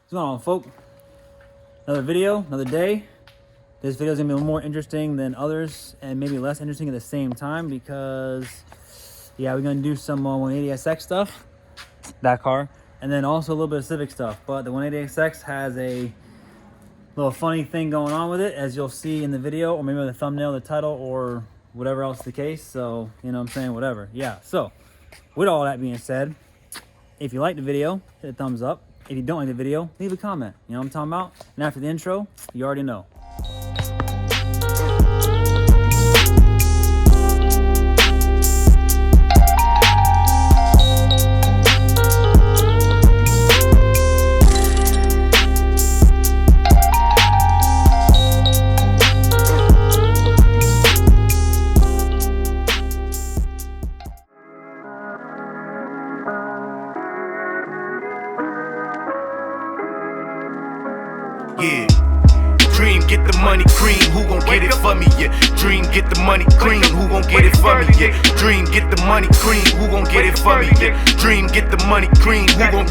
What's going on, folk? Another video, another day. This video is gonna be a little more interesting than others and maybe less interesting at the same time because, yeah, we're gonna do some 180SX stuff, that car, and then also a little bit of Civic stuff. But the 180SX has a little funny thing going on with it, as you'll see in the video, or maybe the thumbnail, the title, or whatever else the case. So, you know what I'm saying, whatever. Yeah, so with all that being said, if you like the video, hit a thumbs up. If you don't like the video, leave a comment. You know what I'm talking about? And after the intro, you already know. Yeah. Dream, get the money, cream, who gon' get it for me? Yeah. Dream, get the money, cream, who gon' get it for me? Yeah. Dream, get the money, cream, who gon' get it for me? Yeah. Dream, get the money, cream, who gon'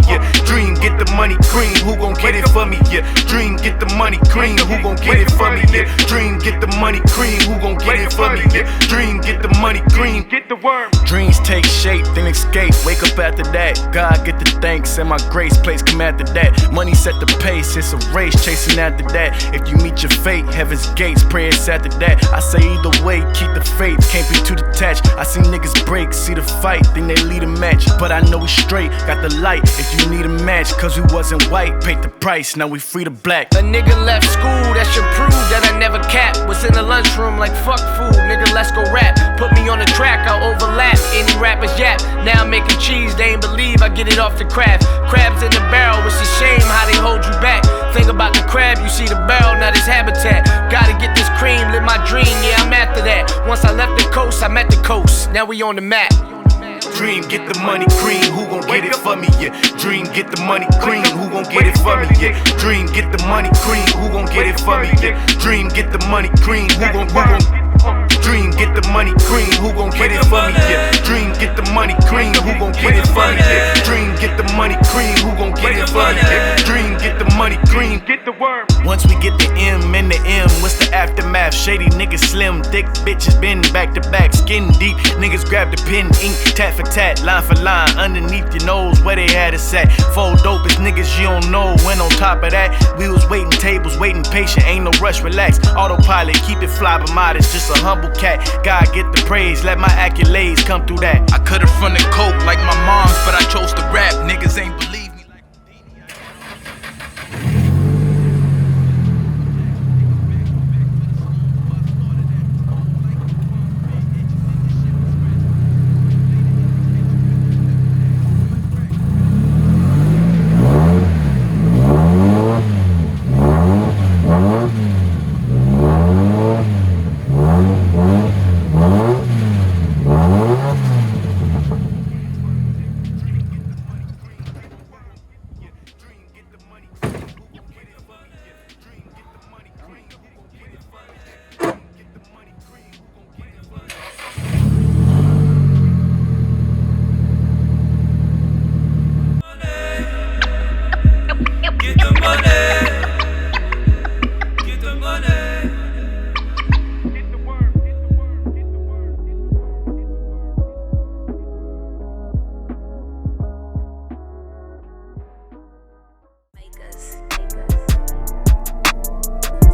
yeah. Dream, get the money, cream, who gon' get it for me? Yeah. Dream, get the money, cream, who gon' get it for me? Yeah. Dream, get the money, cream, who gon' get it for me? Yeah. Dream, get the money, cream, get the worm. Dreams take shape, then escape. Wake up after that. God get the thanks and my grace place come after that. Money set the pace, it's a race chasing after that. If you meet your fate, heaven's gates, prayers after that. I say either way, keep the faith, can't be too detached. I see niggas break, see the fight, then they lead a match. But I know we straight, got the light. If you need a match, cause we wasn't white, paid the price, now we free to black. A nigga left school, that should prove that I never capped. Was in the lunchroom like fuck food, nigga let's go rap. Put me on the track, I'll overlap, any rappers yap. Now I'm making cheese, they ain't believe I get it off the craft. Crabs in the barrel, it's a shame how they hold you back. Think about the crab, you see the barrel, not his habitat. Gotta get this cream, live my dream, yeah I'm after that. Once I left the coast, I met the coast, now we on the map. Dream, get the money, cream, who gon' get it for me? Yeah. Dream, get the money, cream, who gon' get it for me? Yeah. Dream, get the money, cream, who gon' get it for me? Yeah. Dream, get the money, cream, who gon' Dream, get the money, cream, who gon' get it for me? Yeah. Dream, get the money, cream, who gon' get it for me? Yeah. Dream, get the money, cream, who gon' get it for me? Yeah. Dream, get the money, cream, get the worm. Once we get the M and the M, what's the aftermath? Shady niggas slim, thick bitches bend back to back, skin deep. Niggas grab the pen, ink, tat for tat, line for line, underneath your nose where they had us at. Four dopest niggas you don't know. When on top of that, we was waiting tables, waiting patient, ain't no rush, relax. Autopilot, keep it fly, but modest, just a humble cat. God get the praise, let my accolades come through that. I could've fronted coke like my mom's, but I chose to rap. Niggas ain't believe me like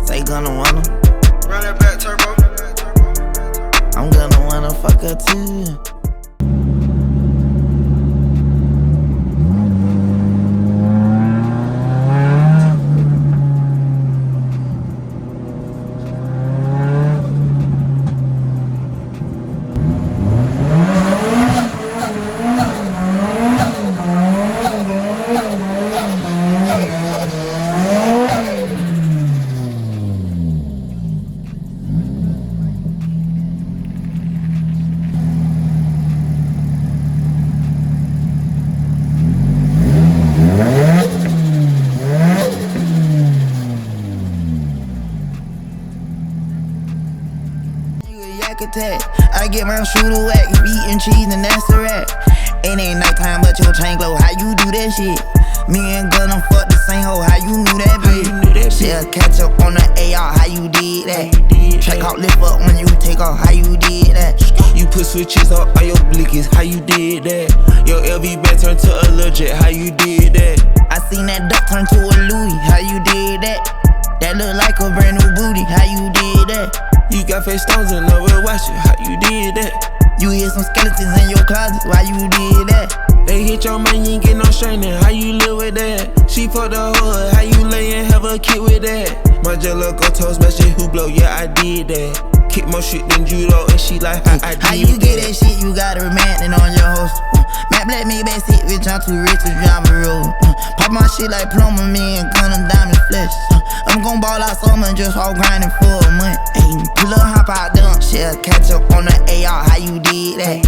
They gonna wanna run that back turbo. I'm gonna wanna fuck her too. attack. I get my shooter whack, beating cheese and that's the rat. It ain't nighttime, but your chain glow. How you do that shit? Me and Gun done fuck the same hoe. How you knew that bitch? She'll catch up on the AR. How you did that? Track out, lift up when you take off. How you did that? You put switches on all your blickies. How you did that? Your LV bag turned to a legit. How you did that? I seen that duck turn to a Louis. How you did that? That look like a brand new booty. How you did that? You got face stones and never watch it. How you did that? You hear some skeletons in your closet. Why you did that? They hit your man, you ain't get no straightening. How you live with that? She fucked the hood. How you lay and have a kid with that? My jello go toast, smash it, who blow? Yeah, I did that. Kick more shit than judo, and she like how I did. How you get that shit? You got a man on your host. Matt Black me back seat, bitch, I'm too rich to drive a road. Pop my shit like plumber, me and Gun them diamond flesh. I'm gon' ball out summer, just all grinding for a month. Ayy, pull up, hop out, done. She'll catch up on the AR. How you did that?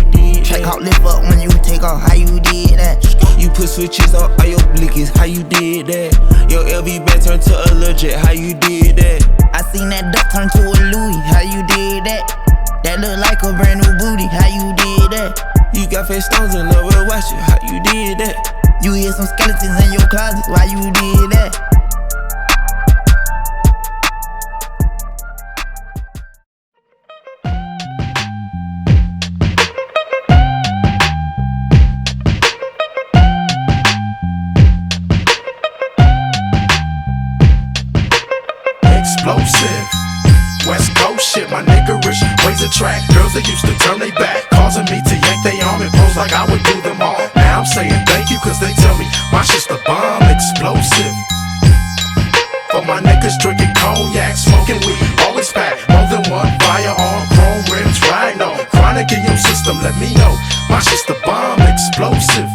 Track out, lift up when you take off. How you did that? You put switches on all your blickies. How you did that? Your LV bag turned to a legit. How you did that? I seen that duck turn to a Louis. How you did that? That look like a brand new booty. How you did that? You got face stones and never watch it. How you did that? You hear some skeletons in your closet. Why you did that? Explosive. West Coast shit, my niggerish ways attract girls that used to turn they back, causing me to yank they arm and pose like I would do them all. Now I'm saying thank you cause they tell me my shit's the bomb. Explosive. For my niggas drinking cognac, smoking weed, always pack more than one firearm, chrome rims, riding on chronic in your system, let me know my shit's the bomb. Explosive.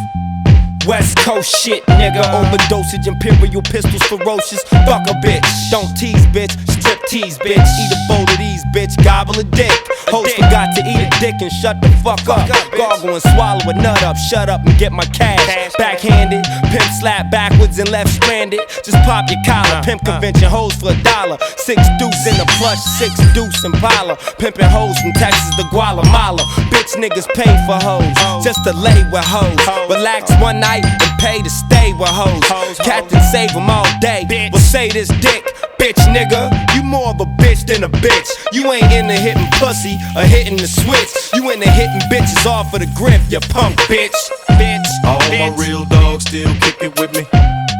West Coast shit, nigga. Overdosage, imperial pistols, ferocious. Fuck a bitch, don't tease, bitch. Strip tease, bitch. Eat a bowl of these, bitch. Gobble a dick. Host forgot to eat a dick and shut the fuck up. Gargle and swallow a nut up. Shut up and get my cash. Backhanded, pimp slap backwards and left stranded. Just pop your collar. Pimp convention hoes for $1. 6 deuce in the plush, 6 deuce Impala. Pimpin' hoes from Texas to Guatemala. Bitch niggas pay for hoes, just to lay with hoes. Relax one night and pay to stay with hoes. Captain save them all day. Well say this dick, bitch nigga. You more of a bitch than a bitch. You ain't into hitting pussy or hitting the switch. You into hitting bitches off of the grip, you punk bitch. All my real dogs still kicking with me.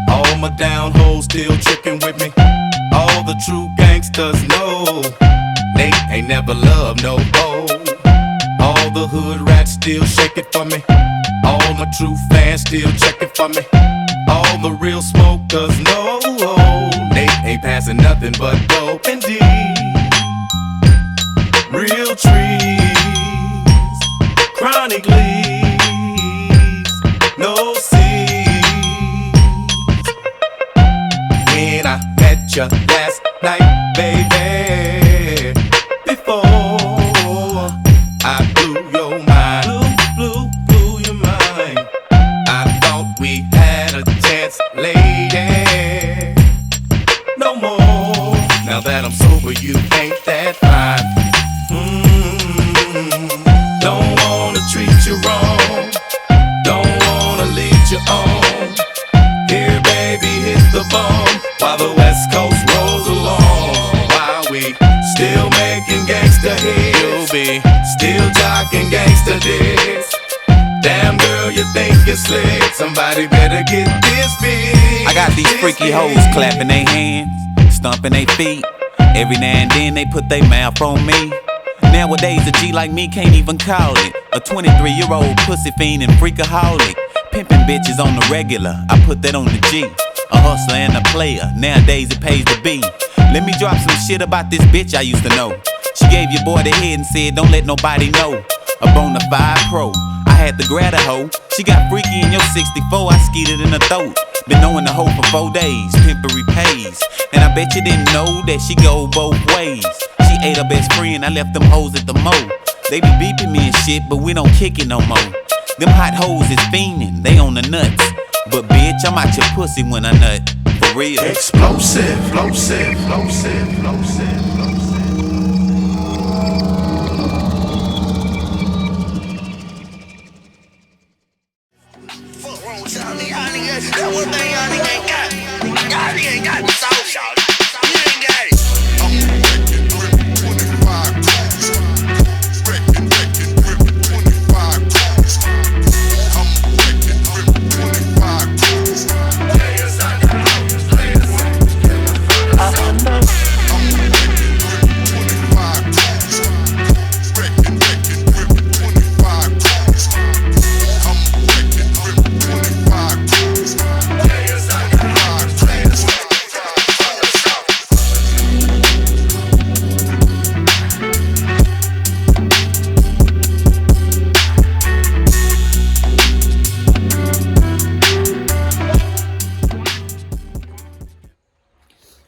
All my down hoes still tricking with me. All the true gangsters know they ain't never loved no hoe. All the hood rats still shake it for me. All my true fans still checking for me. All the real smokers know they ain't passing nothing but dope and D. Real trees, chronic leaves, no seeds. When I met you last night, baby, before I blew your mind, blew your mind. I thought we had a chance, lady. No more. Now that I'm sober, you ain't that fine. Don't wanna treat you wrong. Don't wanna lead you on. Here, baby, hit the bomb while the West Coast rolls along. While we still making gangsta hits, you'll be still talking gangsta dicks. Damn girl, you think you're slick. Somebody better get this big. I got these freaky hoes clapping their hands, stomping their feet. Every now and then they put their mouth on me. Nowadays a G like me can't even call it a 23-year-old pussy fiend and freakaholic. Pimping bitches on the regular, I put that on the G. A hustler and a player, nowadays it pays to be. Let me drop some shit about this bitch I used to know. She gave your boy the head and said don't let nobody know. A bonafide pro, I had to grab a hoe. She got freaky in your 64, I skeeted in her throat. Been knowing the hoe for 4 days, pimpery pays. And I bet you didn't know that she go both ways. She ate her best friend, I left them hoes at the mo. They be beeping me and shit, but we don't kick it no more. Them hot hoes is fiending, they on the nuts. But bitch, I'm out your pussy when I nut, for real. Explosive, explosive, explosive, explosive.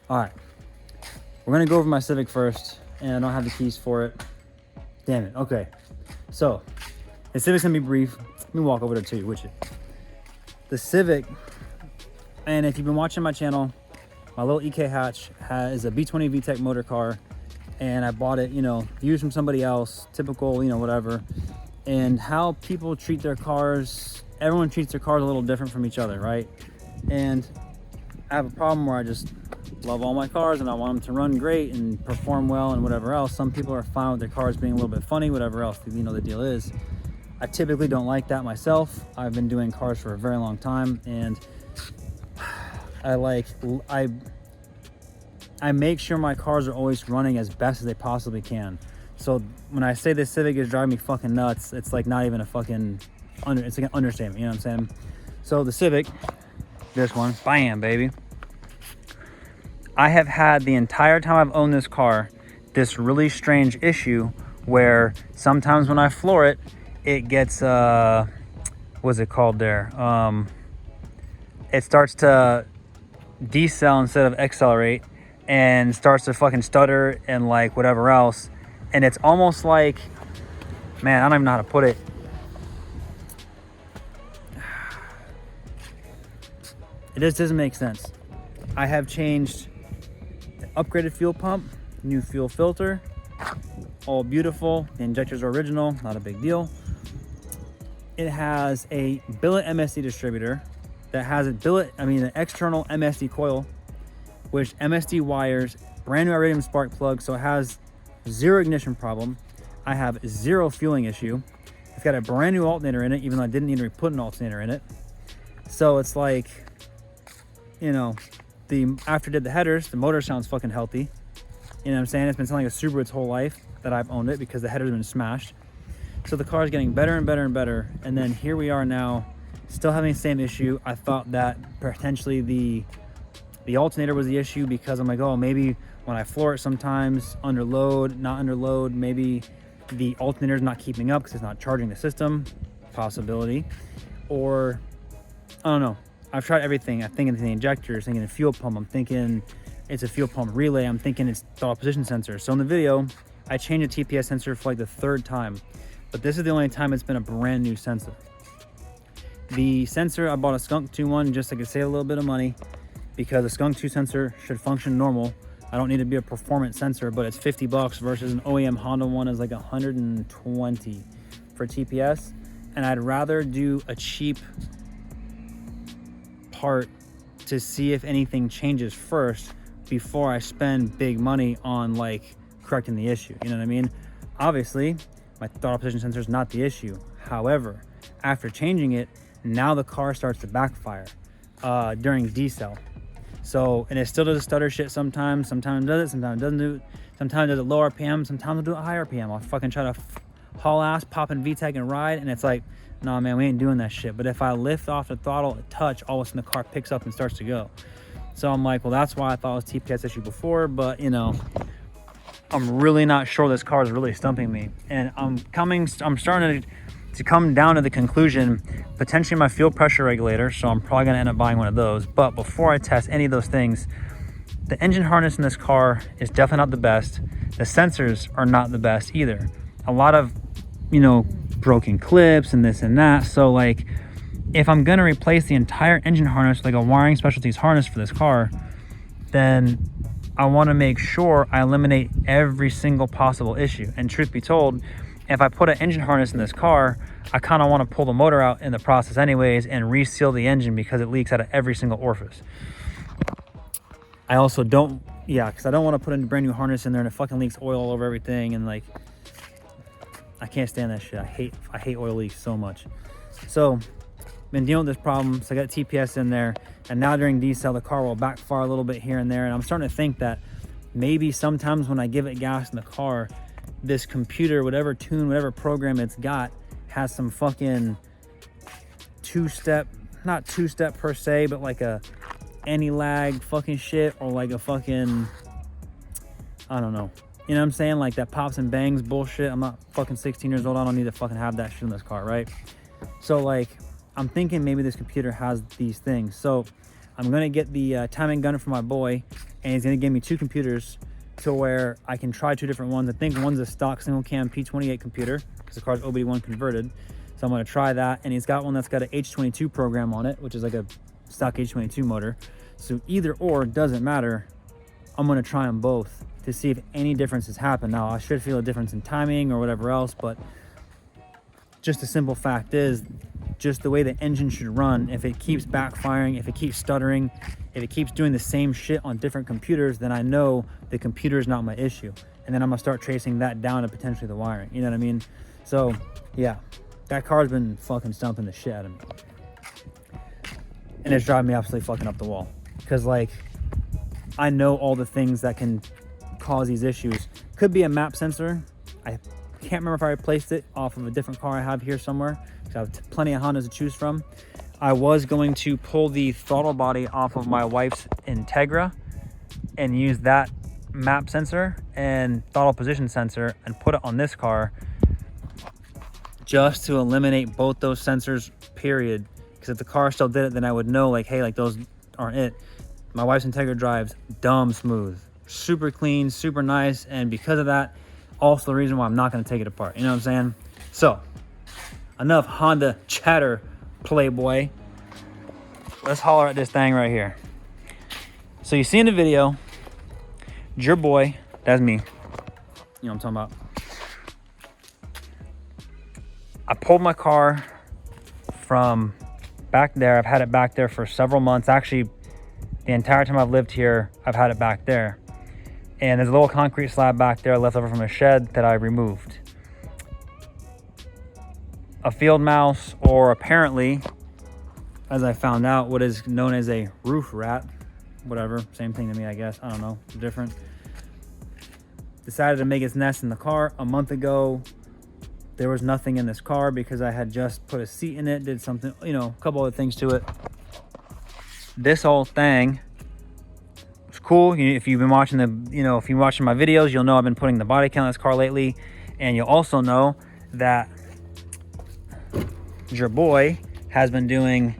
All right, we're gonna go over my Civic first, and I don't have the keys for it. Damn it. Okay, so the Civic's gonna be brief. Let me walk over there to you with you. The Civic, and if you've been watching my channel, my little EK hatch is a B20 VTEC motor car, and I bought it, you know, used from somebody else, typical, you know, whatever. And how people treat their cars, everyone treats their cars a little different from each other, right? And I have a problem where I just love all my cars and I want them to run great and perform well and whatever else. Some people are fine with their cars being a little bit funny, whatever else, you know, the deal is. I typically don't like that myself. I've been doing cars for a very long time, and I make sure my cars are always running as best as they possibly can. So when I say this Civic is driving me fucking nuts, it's like not even a fucking it's like an understatement, you know what I'm saying? So the Civic, this one, bam, baby. I have had the entire time I've owned this car this really strange issue where sometimes when I floor it, it gets what's it called there? It starts to decel instead of accelerate, and starts to fucking stutter and like whatever else. And it's almost like, man, I don't even know how to put it. It just doesn't make sense. I have changed, upgraded fuel pump, new fuel filter, all beautiful. The injectors are original, not a big deal. It has a billet MSD distributor that has an external MSD coil, which MSD wires, brand new iridium spark plug, so it has zero ignition problem. I have zero fueling issue. It's got a brand new alternator in it, even though I didn't need to put an alternator in it. So it's like, you know, after I did the headers, the motor sounds fucking healthy. You know what I'm saying? It's been sounding like a Subaru its whole life that I've owned it, because the header's been smashed. So the car is getting better and better and better. And then here we are now, still having the same issue. I thought that potentially the alternator was the issue, because I'm like, oh, maybe when I floor it sometimes, under load, not under load, maybe the alternator's not keeping up because it's not charging the system, possibility. Or, I don't know. I've tried everything. I'm thinking the injectors, thinking the fuel pump, I'm thinking it's a fuel pump relay, I'm thinking it's throttle position sensor. So in the video, I changed the TPS sensor for like the third time, but this is the only time it's been a brand new sensor. The sensor, I bought a Skunk 2 one just so I could save a little bit of money, because a Skunk 2 sensor should function normal. I don't need to be a performance sensor, but it's $50 versus an OEM Honda one is like 120 for TPS. And I'd rather do a cheap part to see if anything changes first before I spend big money on like correcting the issue. You know what I mean? Obviously, my throttle position sensor is not the issue. However, after changing it, now the car starts to backfire during decel. So, and it still does stutter shit sometimes. Sometimes it does it, sometimes it doesn't do it. Sometimes it does it low RPM, sometimes it'll do it high RPM. I'll fucking try to haul ass, pop in VTEC and ride, and it's like, nah, man, we ain't doing that shit. But if I lift off the throttle a touch, all of a sudden the car picks up and starts to go. So I'm like, well, that's why I thought it was TPS issue before, but you know, I'm really not sure this car is really stumping me. And I'm starting to come down to the conclusion, potentially my fuel pressure regulator, so I'm probably gonna end up buying one of those. But before I test any of those things, the engine harness in this car is definitely not the best. The sensors are not the best either. A lot of, you know, broken clips and this and that. So like, if I'm gonna replace the entire engine harness, like a wiring specialties harness for this car, then I wanna make sure I eliminate every single possible issue. And truth be told, if I put an engine harness in this car, I kind of want to pull the motor out in the process anyways and reseal the engine, because it leaks out of every single orifice. I also don't, because I don't want to put a brand new harness in there and it fucking leaks oil all over everything, and like, I can't stand that shit. I hate oil leaks so much. So, been dealing with this problem, so I got TPS in there, and now during decel, the car will backfire a little bit here and there, and I'm starting to think that maybe sometimes when I give it gas in the car, this computer, whatever tune, whatever program it's got, has some fucking not two-step per se, but like a anti-lag fucking shit, or like a fucking, I don't know. You know what I'm saying? Like that pops and bangs bullshit. I'm not fucking 16 years old. I don't need to fucking have that shit in this car, right? So like, I'm thinking maybe this computer has these things. So I'm gonna get the timing gun for my boy, and he's gonna give me 2 computers to where I can try 2 different ones. I think one's a stock single cam P28 computer because the car's OBD1 converted. So I'm gonna try that. And he's got one that's got an H22 program on it, which is like a stock H22 motor. So either or, doesn't matter. I'm gonna try them both to see if any differences happen. Now I should feel a difference in timing or whatever else, but just the simple fact is, just the way the engine should run, if it keeps backfiring, if it keeps stuttering, if it keeps doing the same shit on different computers, then I know the computer is not my issue. And then I'm gonna start tracing that down to potentially the wiring. You know what I mean? So yeah, that car's been fucking stumping the shit out of me. And it's driving me absolutely fucking up the wall. Cause like, I know all the things that can cause these issues. Could be a map sensor. I can't remember if I replaced it off of a different car I have here somewhere. I have plenty of Hondas to choose from. I was going to pull the throttle body off of my wife's Integra and use that map sensor and throttle position sensor and put it on this car just to eliminate both those sensors, period. Because if the car still did it, then I would know like, hey, like those aren't it. My wife's Integra drives dumb smooth, super clean, super nice. And because of that, also the reason why I'm not gonna take it apart. You know what I'm saying? So, enough Honda chatter, playboy. Let's holler at this thing right here. So you see in the video, your boy, that's me. You know what I'm talking about. I pulled my car from back there. I've had it back there for several months. Actually, the entire time I've lived here, I've had it back there. And there's a little concrete slab back there left over from a shed that I removed. A field mouse, or apparently, as I found out, what is known as a roof rat, whatever, same thing to me, I guess. I don't know, different. Decided to make its nest in the car a month ago. There was nothing in this car because I had just put a seat in it, did something, you know, a couple other things to it. This whole thing was cool. If you've been watching if you're watching my videos, you'll know I've been putting the body count in this car lately. And you'll also know that your boy has been doing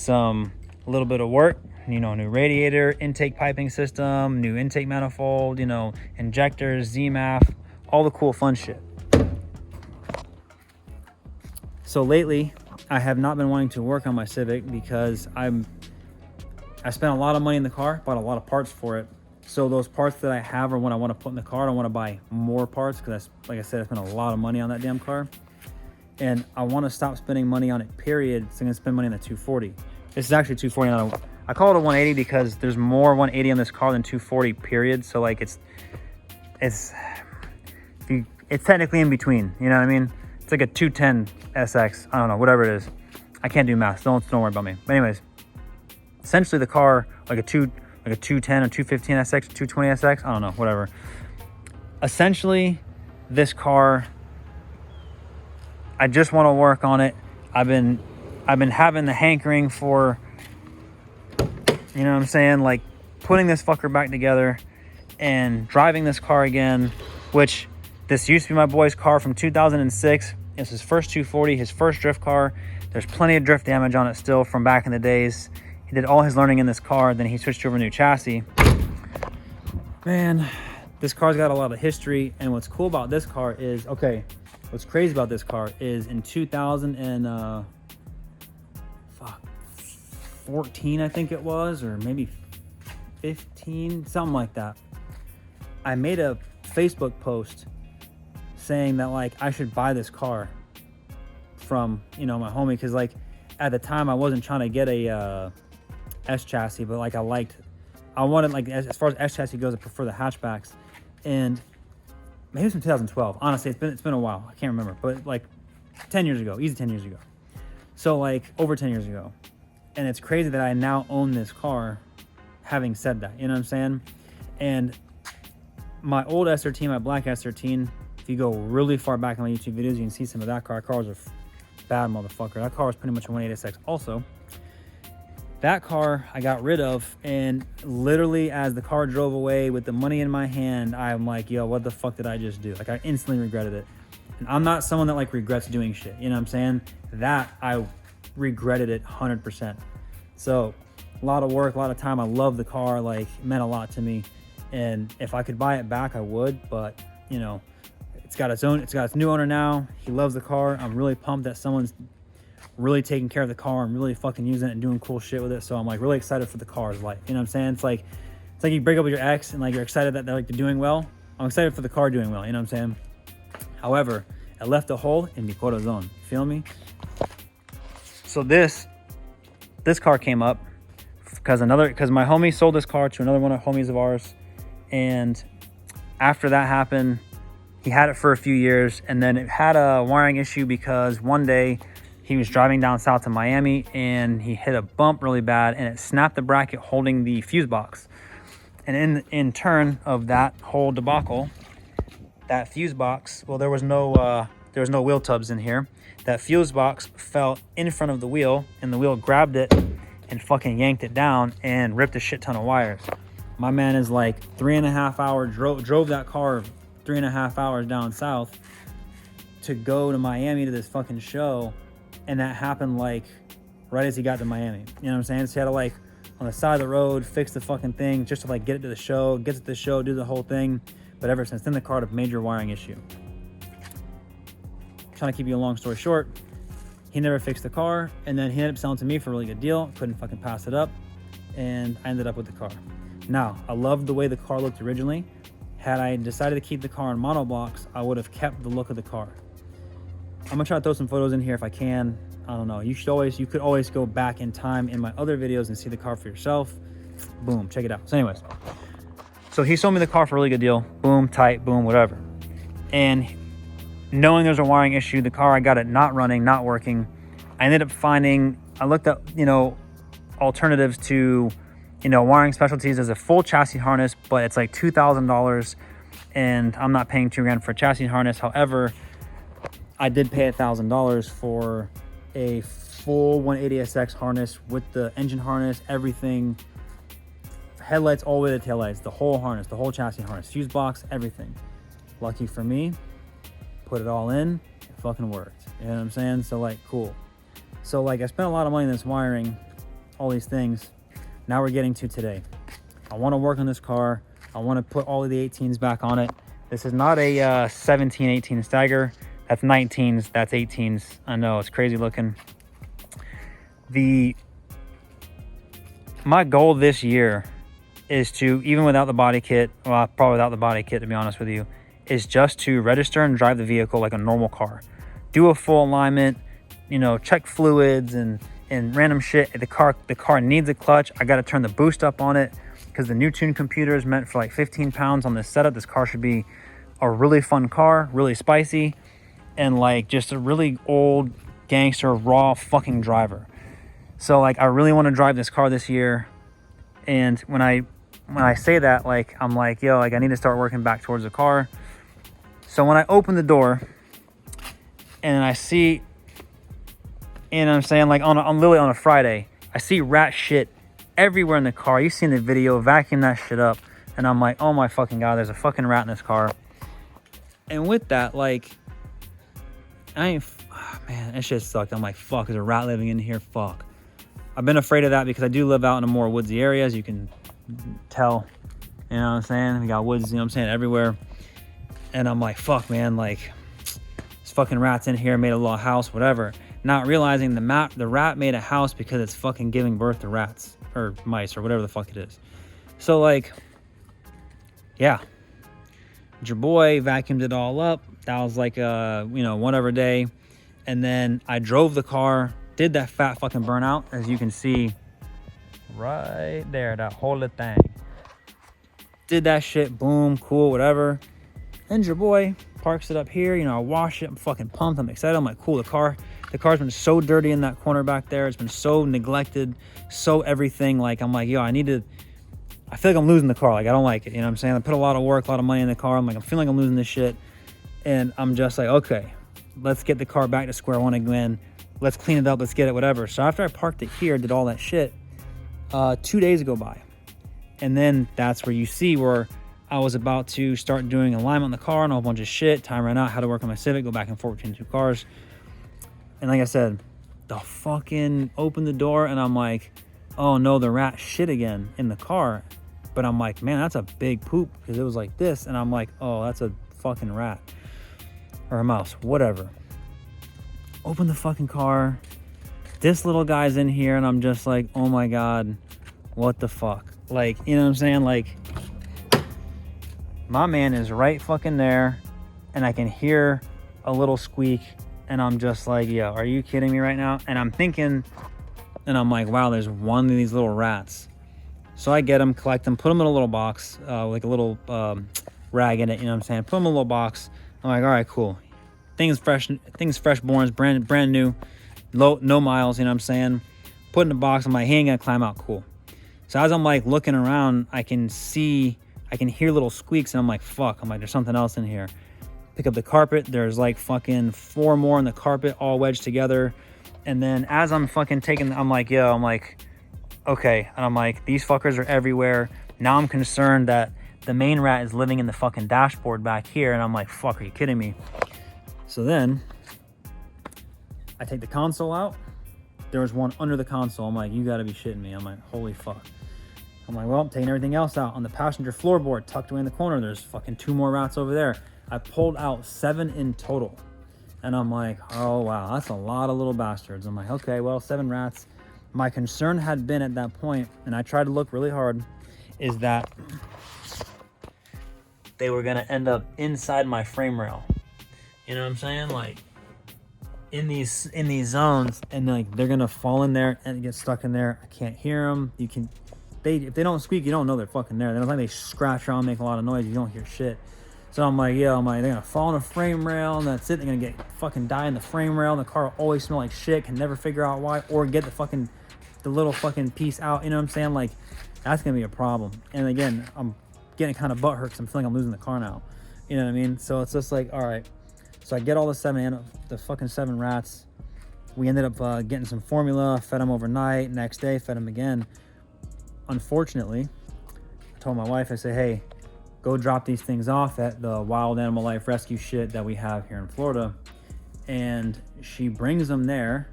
a little bit of work, you know, new radiator, intake piping system, new intake manifold, you know, injectors, ZMAF, all the cool fun shit. So lately, I have not been wanting to work on my Civic because I spent a lot of money in the car, bought a lot of parts for it. So those parts that I have are what I want to put in the car. I don't want to buy more parts because, like I said, I spent a lot of money on that damn car. And I want to stop spending money on it, period. So I'm going to spend money on the 240. This is actually 240. I call it a 180 because there's more 180 on this car than 240, period. So like it's technically in between. You know what I mean? It's like a 210 SX. I don't know, whatever it is. I can't do math. Don't worry about me. But anyways, essentially the car, like a 210 or 215 SX, 220 SX. I don't know, whatever. Essentially, this car, I just want to work on it. I've been having the hankering for, you know what I'm saying, like putting this fucker back together and driving this car again, which this used to be my boy's car from 2006. It's his first 240, his first drift car. There's plenty of drift damage on it still from back in the days. He did all his learning in this car, then he switched over to a new chassis. Man, this car's got a lot of history, and what's cool about this car is, okay, what's crazy about this car is in 2014, I think it was, or maybe 15, something like that. I made a Facebook post saying that like I should buy this car from, you know, my homie, because like at the time I wasn't trying to get a S chassis, but like I wanted, like, as far as S chassis goes, I prefer the hatchbacks. And maybe it's from 2012. Honestly, it's been a while. I can't remember, but like 10 years ago, easy 10 years ago. So like over 10 years ago. And it's crazy that I now own this car having said that, you know what I'm saying? And my old S13, my black S13, if you go really far back in my YouTube videos, you can see some of that car. That car was a bad motherfucker. That car was pretty much a 180SX also. That car I got rid of, and literally as the car drove away with the money in my hand, I'm like, yo, what the fuck did I just do? Like, I instantly regretted it. And I'm not someone that like regrets doing shit, you know what I'm saying? That I regretted it 100%. So a lot of work, a lot of time. I love the car, like it meant a lot to me. And if I could buy it back, I would, but you know, it's got its new owner now. He loves the car. I'm really pumped that someone's really taking care of the car and really fucking using it and doing cool shit with it. So I'm like really excited for the car's life. You know what I'm saying? It's like you break up with your ex and like you're excited that they're doing well. I'm excited for the car doing well. You know what I'm saying? However, I left a hole in mi corazón. Feel me? So this car came up because my homie sold this car to another one of homies of ours, and after that happened, he had it for a few years, and then it had a wiring issue because one day he was driving down south to Miami and he hit a bump really bad and it snapped the bracket holding the fuse box. And in turn of that whole debacle, that fuse box, well, there was no wheel tubs in here. That fuse box fell in front of the wheel and the wheel grabbed it and fucking yanked it down and ripped a shit ton of wires. My man is like 3.5 hours, drove that car 3.5 hours down south to go to Miami to this fucking show, and that happened like right as he got to Miami. You know what I'm saying? So he had to like on the side of the road fix the fucking thing just to like get it to the show, get to the show, do the whole thing. But ever since then, the car had a major wiring issue. Trying to keep you a long story short, he never fixed the car, and then he ended up selling to me for a really good deal. Couldn't fucking pass it up, and I ended up with the car. Now, I loved the way the car looked originally. Had I decided to keep the car in monoblocks, I would have kept the look of the car. I'm gonna try to throw some photos in here if I can. I don't know. You could always go back in time in my other videos and see the car for yourself. Boom, check it out. So anyways, so he sold me the car for a really good deal. Boom, tight, boom, whatever. And knowing there's a wiring issue, the car, I got it not running, not working. I ended up I looked up, alternatives to, wiring specialties. There's a full chassis harness, but it's like $2,000, and I'm not paying $2,000 for a chassis harness. However, I did pay $1,000 for a full 180SX harness with the engine harness, everything, headlights all the way to the taillights, the whole harness, the whole chassis harness, fuse box, everything. Lucky for me, put it all in, it fucking worked. You know what I'm saying? So like, cool. So like, I spent a lot of money in this wiring, all these things. Now we're getting to today. I want to work on this car. I want to put all of the 18s back on it. This is not a 17, 18 stagger. That's 19s, that's 18s. I know, it's crazy looking. My goal this year is to, even without the body kit, well, probably without the body kit to be honest with you, is just to register and drive the vehicle like a normal car. Do a full alignment, check fluids and random shit. The car needs a clutch. I got to turn the boost up on it because the new tune computer is meant for like 15 pounds on this setup. This car should be a really fun car, really spicy, and like just a really old gangster raw fucking driver. So like I really want to drive this car this year. And when I say that, like I'm like, yo, like I need to start working back towards the car. So when I open the door and I see, and I'm saying like on literally on a Friday, I see rat shit everywhere in the car. You've seen the video, vacuum that shit up, and I'm like, oh my fucking god, there's a fucking rat in this car. And with that, like, man, that shit sucked. I'm like, fuck, there's a rat living in here, fuck. I've been afraid of that because I do live out in a more woodsy area, as you can tell. You know what I'm saying? We got woods, everywhere. And I'm like, fuck, man, like, this fucking rat's in here, made a little house, whatever. Not realizing the rat made a house because it's fucking giving birth to rats or mice or whatever the fuck it is. So like, yeah, your boy vacuumed it all up. That was like whatever day. And then I drove the car, did that fat fucking burnout, as you can see right there, that whole little thing. Did that shit, boom, cool, whatever. And your boy parks it up here. I wash it. I'm fucking pumped. I'm excited. I'm like, cool, the car's been so dirty in that corner back there. It's been so neglected, so everything. Like, I'm like, yo, I feel like I'm losing the car. Like, I don't like it. You know what I'm saying? I put a lot of work, a lot of money in the car. I'm like, I'm feeling like I'm losing this shit. And I'm just like, okay, let's get the car back to square one again. Let's clean it up. Let's get it, whatever. So after I parked it here, did all that shit, 2 days go by. And then that's where you see where I was about to start doing alignment on the car and a whole bunch of shit. Time ran out, how to work on my Civic, go back and forth between two cars. And like I said, the fucking open the door and I'm like, oh no, the rat shit again in the car. But I'm like, man, that's a big poop, because it was like this. And I'm like, oh, that's a fucking rat or a mouse, whatever. Open the fucking car. This little guy's in here, and I'm just like, oh my God, what the fuck? Like, you know what I'm saying? Like, my man is right fucking there, and I can hear a little squeak, and I'm just like, yo, are you kidding me right now? And I'm thinking, and I'm like, wow, there's one of these little rats. So I get them, collect them, put them in a little box, like a little rag in it, you know what I'm saying? Put them in a little box. I'm like, all right, cool. Things fresh born, brand new, no miles, you know what I'm saying? Put in the box. I'm like, he ain't gonna climb out, cool. So as I'm like looking around, I can hear little squeaks, and I'm like, fuck. I'm like, there's something else in here. Pick up the carpet. There's like fucking 4 more on the carpet, all wedged together. And then as I'm fucking taking, I'm like, yo, I'm like, okay. And I'm like, these fuckers are everywhere. Now I'm concerned that the main rat is living in the fucking dashboard back here. And I'm like, fuck, are you kidding me? So then I take the console out. There was one under the console. I'm like, you gotta be shitting me. I'm like, holy fuck. I'm like, well, I'm taking everything else out. On the passenger floorboard, tucked away in the corner, there's fucking 2 more rats over there. I pulled out 7 in total. And I'm like, oh wow, that's a lot of little bastards. I'm like, okay, well, 7 rats. My concern had been at that point, and I tried to look really hard, is that they were gonna end up inside my frame rail. You know what I'm saying? Like in these zones, and like they're gonna fall in there and get stuck in there. I can't hear them. If they don't squeak, you don't know they're fucking there. They don't like they scratch around, make a lot of noise. You don't hear shit. So I'm like, yeah, they're gonna fall in a frame rail, and that's it. They're gonna get fucking die in the frame rail. And the car will always smell like shit. Can never figure out why, or get the little fucking piece out. You know what I'm saying? Like, that's gonna be a problem. And again, I'm getting kind of butthurt because I'm feeling I'm losing the car now. You know what I mean? So it's just like, all right. So I get all the fucking 7 rats. We ended up getting some formula, fed them overnight. Next day, fed them again. Unfortunately, I told my wife, I said, hey, go drop these things off at the wild animal life rescue shit that we have here in Florida. And she brings them there,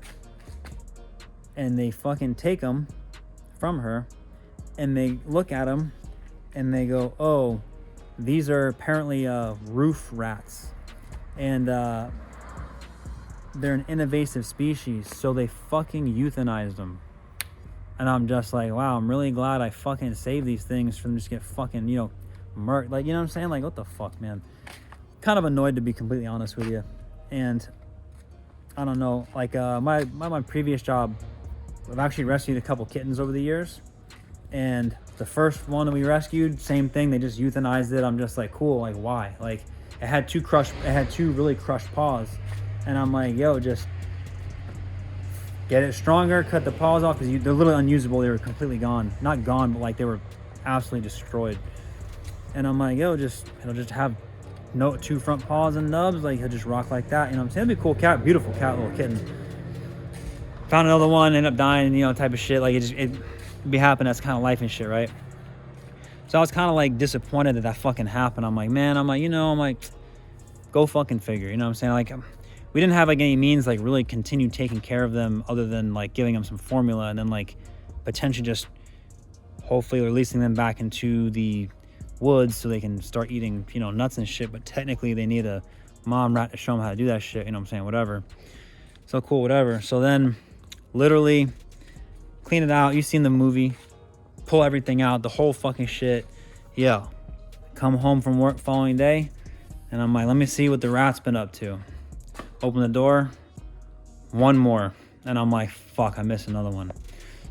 and they fucking take them from her, and they look at them, and they go, oh, these are apparently roof rats. And they're an invasive species, so they fucking euthanized them. And I'm just like, wow, I'm really glad I fucking saved these things from just get fucking, you know, murked. Like, you know what I'm saying? Like, what the fuck, man? Kind of annoyed, to be completely honest with you. And I don't know, like my previous job, I've actually rescued a couple kittens over the years. And the first one that we rescued, same thing, they just euthanized it. I'm just like, cool, like why? Like, it had 2 really crushed paws. And I'm like, yo, just get it stronger, cut the paws off, because they're literally unusable. They were completely gone. Not gone, but like they were absolutely destroyed. And I'm like, yo, it'll just have 2 front paws and nubs. Like, he'll just rock like that. You know what I'm saying? It'd be a cool cat, beautiful cat, little kitten. Found another one, ended up dying, you know, type of shit. Like, it'd be happening. That's kind of life and shit, right? So I was kind of like disappointed that fucking happened. I'm like, man, go fucking figure. You know what I'm saying? Like, we didn't have like any means like really continue taking care of them other than like giving them some formula, and then like potentially just hopefully releasing them back into the woods so they can start eating, you know, nuts and shit. But technically they need a mom rat to show them how to do that shit. You know what I'm saying? Whatever. So cool, whatever. So then literally clean it out. You've seen the movie. Pull everything out, the whole fucking shit. Yeah. Come home from work following day, and I'm like, let me see what the rat's been up to. Open the door, 1 more. And I'm like, fuck, I missed another one.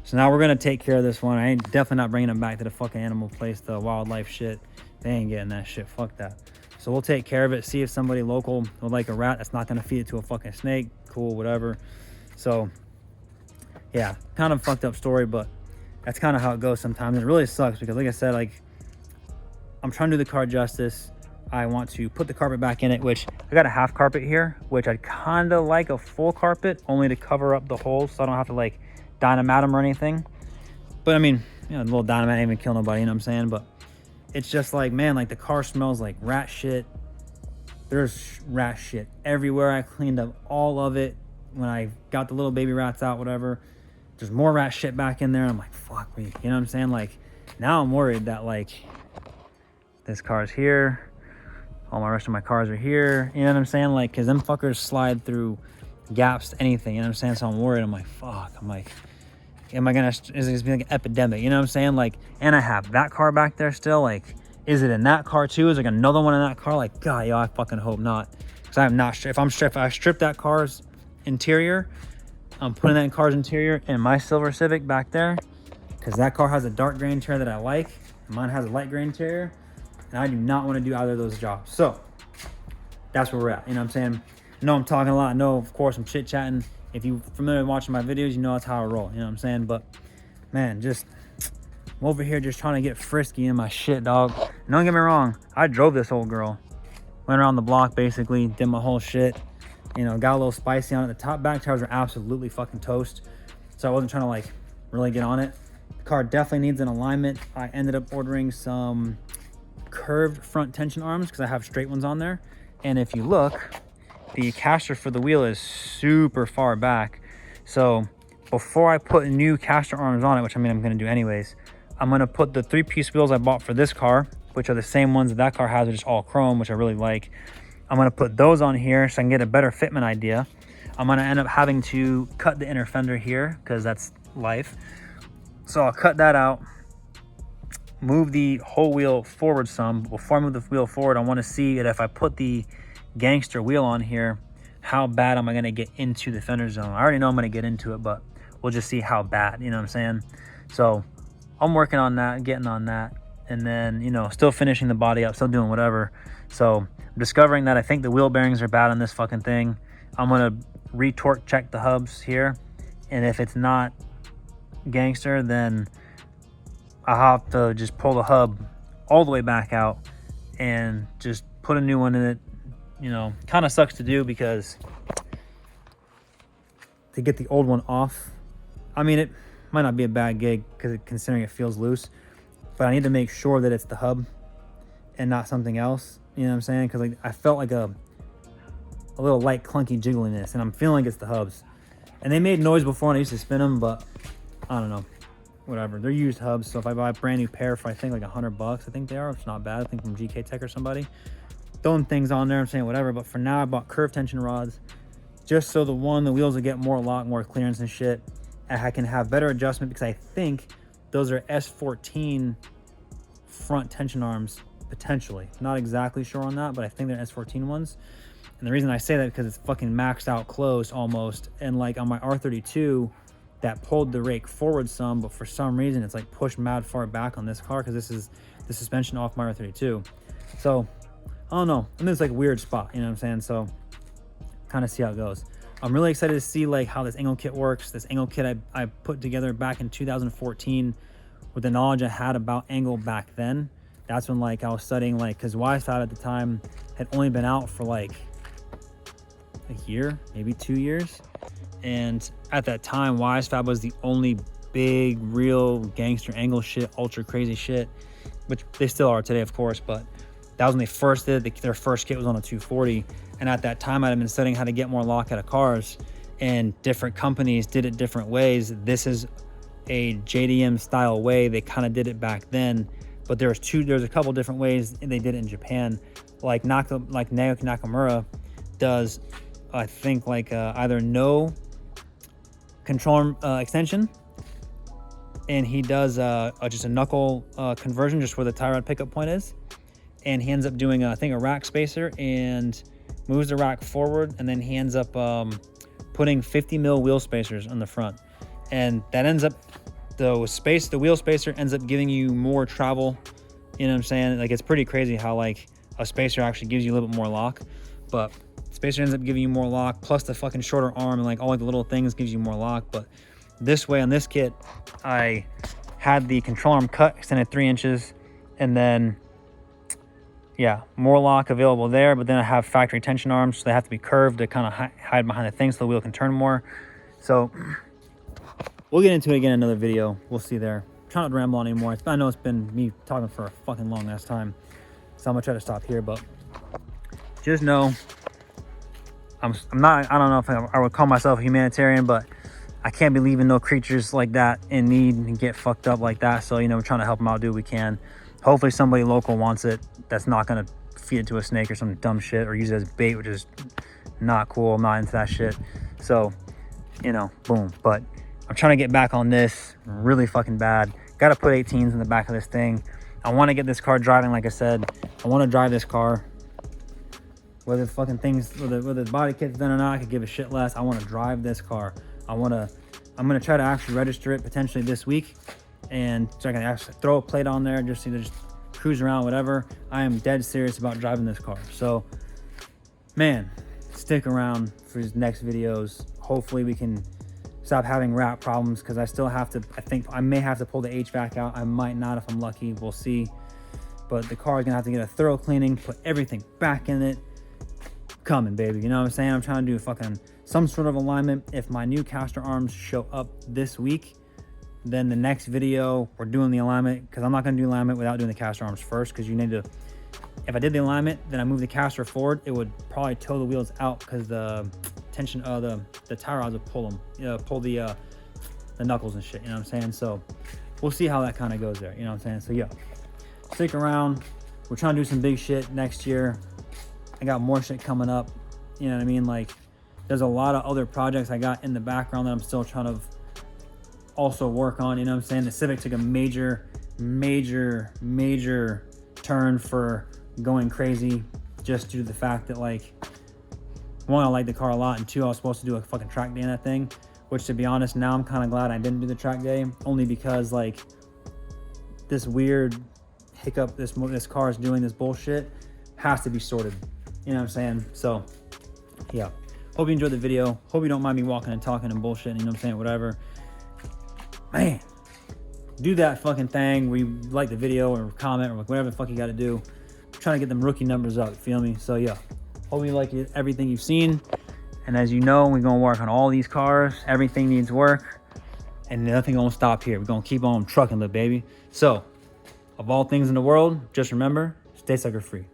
So now we're gonna take care of this one. I ain't definitely not bringing them back to the fucking animal place, the wildlife shit. They ain't getting that shit, fuck that. So we'll take care of it, see if somebody local would like a rat that's not gonna feed it to a fucking snake. Cool, whatever. So yeah, kind of fucked up story, but that's kind of how it goes sometimes. It really sucks because, like I said, like, I'm trying to do the car justice. I want to put the carpet back in it, which I got a half carpet here, which I'd kind of like a full carpet, only to cover up the holes so I don't have to like dynamite them or anything. But I mean, you know, a little dynamite ain't even kill nobody, you know what I'm saying? But it's just like, man, like the car smells like rat shit. There's rat shit everywhere. I cleaned up all of it when I got the little baby rats out, whatever. there's more rat shit back in there. I'm like, fuck me. You know what I'm saying? Like, now I'm worried that, like, this car's here. All my rest of my cars are here. You know what I'm saying? Like, because them fuckers slide through gaps to anything. You know what I'm saying? So I'm worried. I'm like, fuck. I'm like, am I gonna, is it gonna be like an epidemic? You know what I'm saying? Like, and I have that car back there still. Like, is it in that car too? Is there like another one in that car? Like, God, yo, I fucking hope not. Because I'm not, if I strip that car's interior, I'm putting that in car's interior in my silver Civic back there. Because that car has a dark gray interior that I like. And mine has a light gray interior. And I do not want to do either of those jobs. So, that's where we're at. You know what I'm saying? I know I'm talking a lot. I know, of course, I'm chit-chatting. If you're familiar with watching my videos, you know that's how I roll. You know what I'm saying? But, man, just... I'm over here just trying to get frisky in my shit, dog. And don't get me wrong. I drove this old girl. Went around the block, basically. Did my whole shit. You know, got a little spicy on it. The top back tires are absolutely fucking toast. So I wasn't trying to, like, really get on it. The car definitely needs an alignment. I ended up ordering some curved front tension arms because I have straight ones on there. And if you look, the caster for the wheel is super far back. So before I put new caster arms on it, which I mean I'm going to do anyways, I'm going to put the 3-piece wheels I bought for this car, which are the same ones that car has, which is all chrome, which I really like. I'm going to put those on here so I can get a better fitment idea. I'm going to end up having to cut the inner fender here because that's life. So I'll cut that out, move the whole wheel forward some. Before I move the wheel forward, I want to see that if I put the gangster wheel on here, how bad am I going to get into the fender zone? I already know I'm going to get into it, but we'll just see how bad, you know what I'm saying? So I'm working on that, getting on that, and then, you know, still finishing the body up, still doing whatever. So I'm discovering that I think the wheel bearings are bad on this fucking thing. I'm going to re-torque check the hubs here, and if it's not gangster, then I'll have to just pull the hub all the way back out and just put a new one in it. You know, kind of sucks to do because to get the old one off, I mean, it might not be a bad gig because considering it feels loose, but I need to make sure that it's the hub and not something else. You know what I'm saying? Because like I felt like a little light clunky jiggliness, and I'm feeling like it's the hubs. And they made noise before and I used to spin them, but I don't know. Whatever. They're used hubs, so if I buy a brand new pair for I think like $100, I think they are. It's not bad. I think from GK Tech or somebody. Throwing things on there, I'm saying whatever. But for now, I bought curved tension rods just so the wheels will get more lock, more clearance and shit. And I can have better adjustment because I think those are S14 front tension arms potentially. Not exactly sure on that, but I think they're S14 ones. And the reason I say that because it's fucking maxed out close almost. And like on my R32, that pulled the rake forward some, but for some reason it's like pushed mad far back on this car because this is the suspension off my R32. So I don't know. I'm in this like weird spot, you know what I'm saying? So kind of see how it goes. I'm really excited to see like how this angle kit works. This angle kit I put together back in 2014 with the knowledge I had about angle back then. That's when like I was studying like, because YSFAB at the time had only been out for like a year, maybe 2 years. And at that time, YSFAB was the only big, real gangster angle shit, ultra crazy shit, which they still are today, of course, but that was when they first did it. Their first kit was on a 240. And at that time, I'd been studying how to get more lock out of cars, and different companies did it different ways. This is a JDM style way. They kind of did it back then, but there's a couple different ways they did it in Japan. Like Naoki Nakamura does, I think, like either no control extension, and he does just a knuckle conversion, just where the tie rod pickup point is, and he ends up doing I think a rack spacer and moves the rack forward, and then he ends up putting 50 mil wheel spacers on the front, and that ends up the wheel spacer ends up giving you more travel. You know what I'm saying? Like, it's pretty crazy how like a spacer actually gives you a little bit more lock, but spacer ends up giving you more lock, plus the fucking shorter arm and like all like the little things gives you more lock. But this way on this kit, I had the control arm cut, extended 3 inches, and then yeah, more lock available there. But then I have factory tension arms, so they have to be curved to kind of hide behind the thing so the wheel can turn more. So we'll get into it again in another video. We'll see there. I'm trying not to ramble on anymore. I know it's been me talking for a fucking long ass time, so I'm gonna try to stop here. But just know I'm not, I don't know if I would call myself a humanitarian, but I can't be leaving no creatures like that in need and get fucked up like that. So, you know, we're trying to help them out, do what we can. Hopefully somebody local wants it that's not going to feed it to a snake or some dumb shit or use it as bait, which is not cool. I'm not into that shit. So, you know, boom. But I'm trying to get back on this really fucking bad. Got to put 18s in the back of this thing. I want to get this car driving, like I said. I want to drive this car. Whether fucking things, whether the body kit's done or not, I could give a shit less. I want to drive this car. I'm gonna try to actually register it potentially this week, and so I can actually throw a plate on there, just either just cruise around, whatever. I am dead serious about driving this car. So, man, stick around for these next videos. Hopefully we can stop having rat problems, because I still have to, I think I may have to pull the HVAC out. I might not if I'm lucky. We'll see. But the car is gonna have to get a thorough cleaning, put everything back in it. Coming, baby. You know what I'm saying? I'm trying to do fucking some sort of alignment. If my new caster arms show up this week, then the next video we're doing the alignment, because I'm not going to do alignment without doing the caster arms first, because you need to, if I did the alignment then I move the caster forward, it would probably tow the wheels out, because the tension of the tire rods would pull them, pull the knuckles and shit, you know what I'm saying? So we'll see how that kind of goes there, you know what I'm saying? So yeah, stick around. We're trying to do some big shit next year. I got more shit coming up, you know what I mean? Like, there's a lot of other projects I got in the background that I'm still trying to also work on, you know what I'm saying? The Civic took a major turn for going crazy, just due to the fact that, like, one, I like the car a lot, and two, I was supposed to do a fucking track day in that thing, which, to be honest, now I'm kind of glad I didn't do the track day, only because, like, this weird hiccup this car is doing, this bullshit, has to be sorted. You know what I'm saying? So, yeah. Hope you enjoyed the video. Hope you don't mind me walking and talking and bullshit, you know what I'm saying? Whatever. Man, do that fucking thing where you like the video or comment or whatever the fuck you got to do. I'm trying to get them rookie numbers up, feel me? So, yeah. Hope you like everything you've seen. And as you know, we're going to work on all these cars. Everything needs work. And nothing going to stop here. We're going to keep on trucking, little baby. So, of all things in the world, just remember, stay sucker free.